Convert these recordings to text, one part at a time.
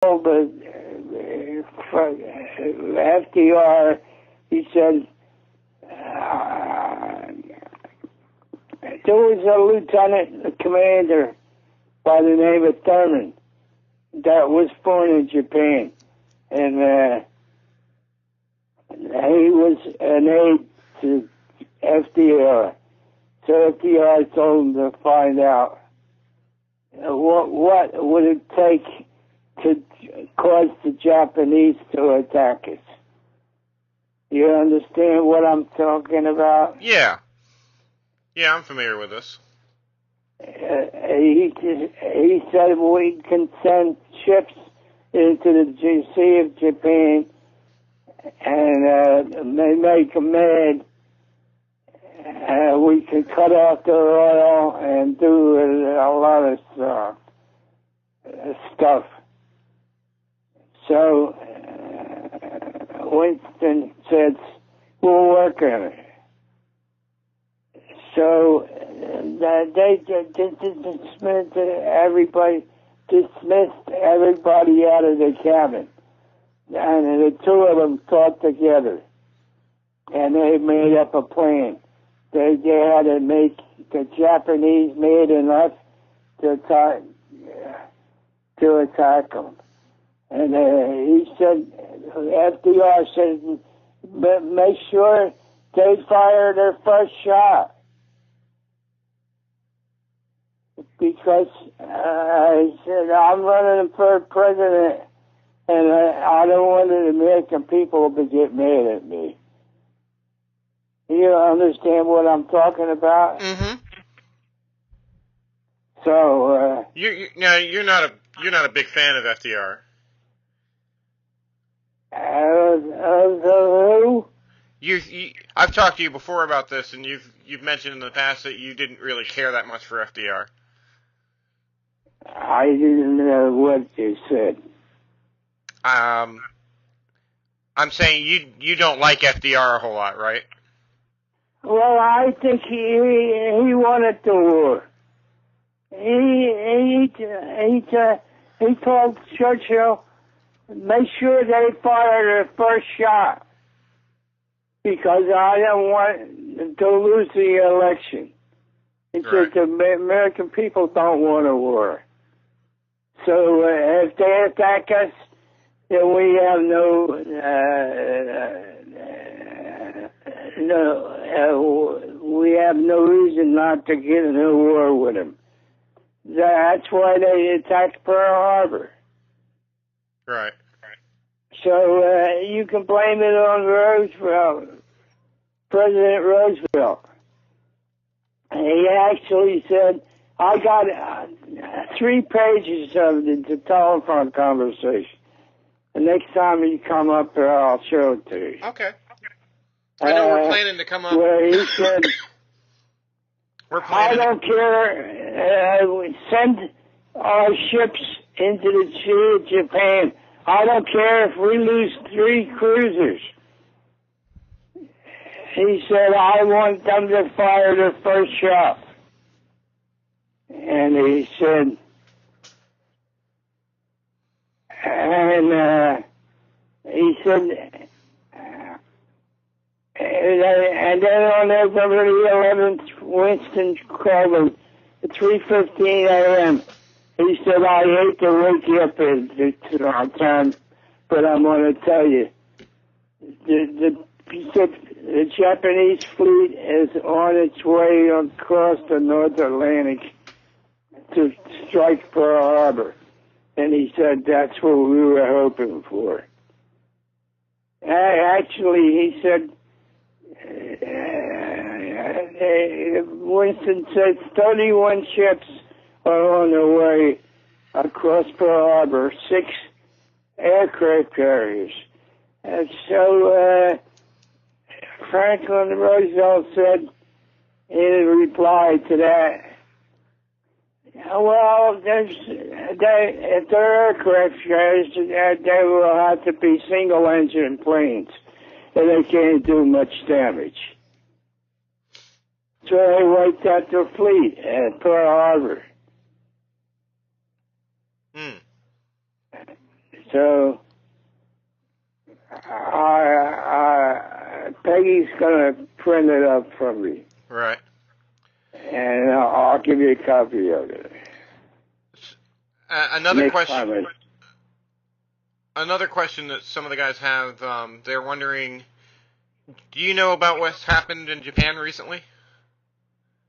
told FDR, he said, there was a lieutenant commander by the name of Thurman that was born in Japan, and he was an aide to FDR. So FDR told him to find out what would it take to cause the Japanese to attack us. You understand what I'm talking about? Yeah. Yeah, I'm familiar with this. He said we can send ships into the Sea of Japan and they make them mad. We can cut off their oil and do a lot of stuff. So Winston said, we'll work on it. So they dismissed everybody out of the cabin. And the two of them talked together. And they made up a plan. They had to make the Japanese mad enough to attack them. And he said, FDR said, make sure they fire their first shot. Because he said, I'm running for president, and I don't want the American people to get mad at me. You understand what I'm talking about? Mm-hmm. So you're not a big fan of FDR. Who? I've talked to you before about this, and you've mentioned in the past that you didn't really care that much for FDR. I didn't know what you said. I'm saying you don't like FDR a whole lot, right? Well, I think he wanted the war. He told Churchill, make sure they fire their first shot, because I don't want to lose the election. He said the American people don't want a war. So if they attack us, then we have we have no reason not to get in a war with them. That's why they attacked Pearl Harbor. Right. So you can blame it on Roosevelt, President Roosevelt. He actually said, I got 3 pages of the telephone conversation. The next time you come up there, I'll show it to you. Okay. I know we're planning to come up. Where he said, I don't care, send our ships into the Sea of Japan. I don't care if we lose 3 cruisers. He said, I want them to fire their first shot. And he said, and then on November the 11th, Winston called him at 3:15 a.m. He said, I hate to wake you up at our time, but I'm going to tell you. He said, the Japanese fleet is on its way across the North Atlantic to strike Pearl Harbor. And he said, that's what we were hoping for. Actually, he said, Winston said 31 ships are on their way across Pearl Harbor, 6 aircraft carriers. And so Franklin Roosevelt said in reply to that, well, if they're aircraft carriers, they will have to be single-engine planes, and they can't do much damage. So they wiped out their fleet at Pearl Harbor. So Peggy's gonna print it up for me. Right. And I'll give you a copy of it. Another question. Another question that some of the guys have, they're wondering, do you know about what's happened in Japan recently?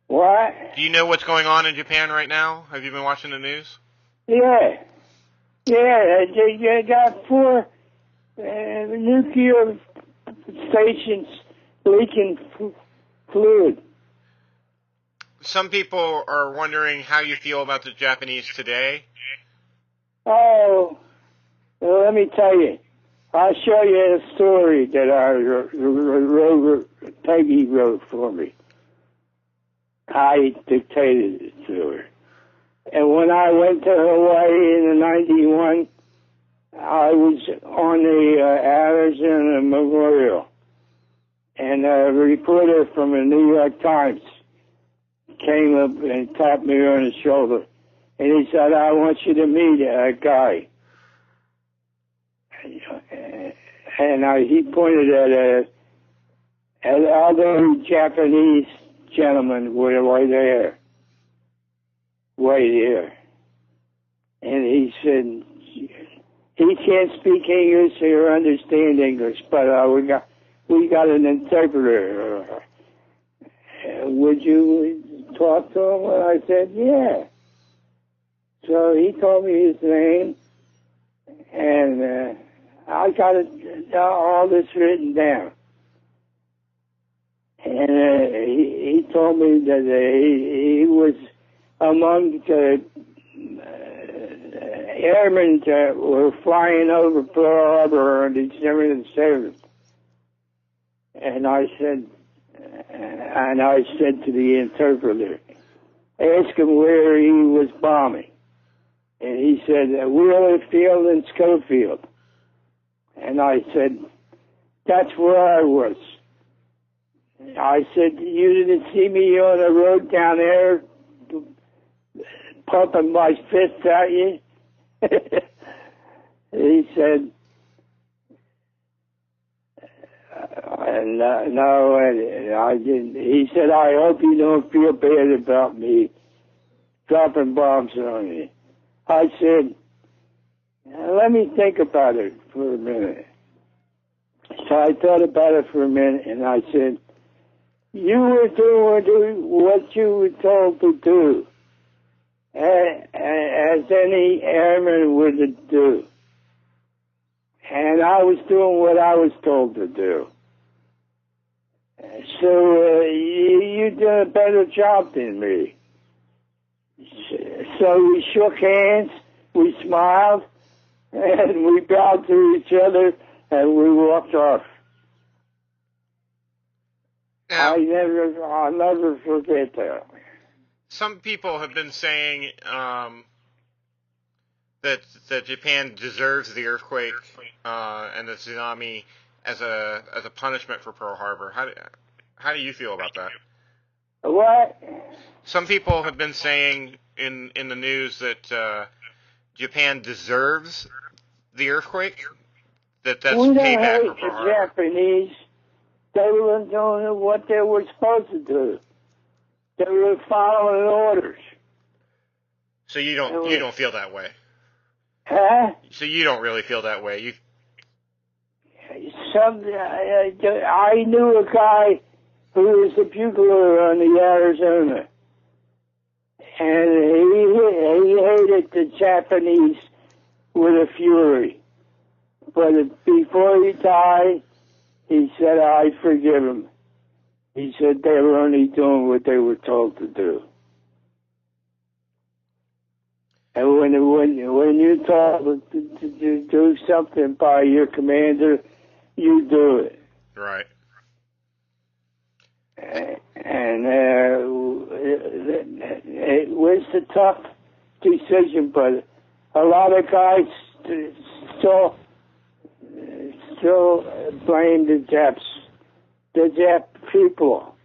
What? Do you know what's going on in Japan right now? Have you been watching the news? Yeah. Yeah, they got 4 nuclear stations leaking fluid. Some people are wondering how you feel about the Japanese today. Oh, well, let me tell you. I'll show you a story that Peggy wrote for me. I dictated it to her. And when I went to Hawaii in '91, I was on the Arizona Memorial. And a reporter from the New York Times came up and tapped me on the shoulder. And he said, I want you to meet a guy. And he pointed at other Japanese gentlemen were right there. Right here. And he said, he can't speak English or understand English, but we got an interpreter. Would you talk to him? And I said, yeah. So he told me his name, and I got all this written down. And he told me that he was among the airmen that were flying over Pearl Harbor on December the 7th. And I said to the interpreter, ask him where he was bombing. And he said, Wheeler Field and Schofield. And I said, that's where I was. I said, you didn't see me on the road down there pumping my fist at you? He said, no, I didn't. He said, I hope you don't feel bad about me dropping bombs on you. I said, let me think about it for a minute. So I thought about it for a minute, and I said, you were doing what you were told to do, as any airman would do. And I was doing what I was told to do. So you did a better job than me. So we shook hands, we smiled, and we bowed to each other, and we walked off. Now, I'll never forget that. Some people have been saying that Japan deserves the earthquake and the tsunami as a punishment for Pearl Harbor. How do you feel about that? What? Some people have been saying in the news that Japan deserves the earthquake. That's payback for Pearl Harbor. The Japanese. They were doing what they were supposed to do. They were following orders. So you don't feel that way? Huh? So you don't really feel that way? I knew a guy who was a bugler on the Arizona, and he hated the Japanese with a fury. But before he died, he said, I forgive him. He said they were only doing what they were told to do. And when you're told to do something by your commander, you do it. Right. And it was a tough decision, but a lot of guys still blame the Japs people.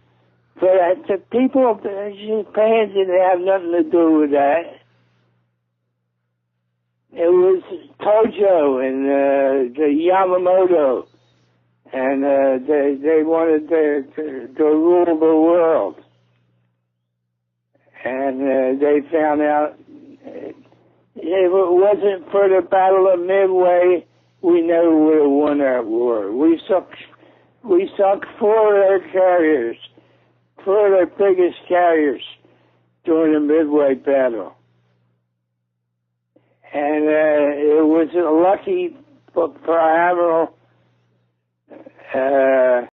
But the people of Japan didn't have nothing to do with that. It was Tojo and the Yamamoto, and they wanted to rule the world. And they found out if it wasn't for the Battle of Midway, we never would have won that war. We sunk 4 air carriers, 4 of the biggest carriers during the Midway battle. And it was lucky for Admiral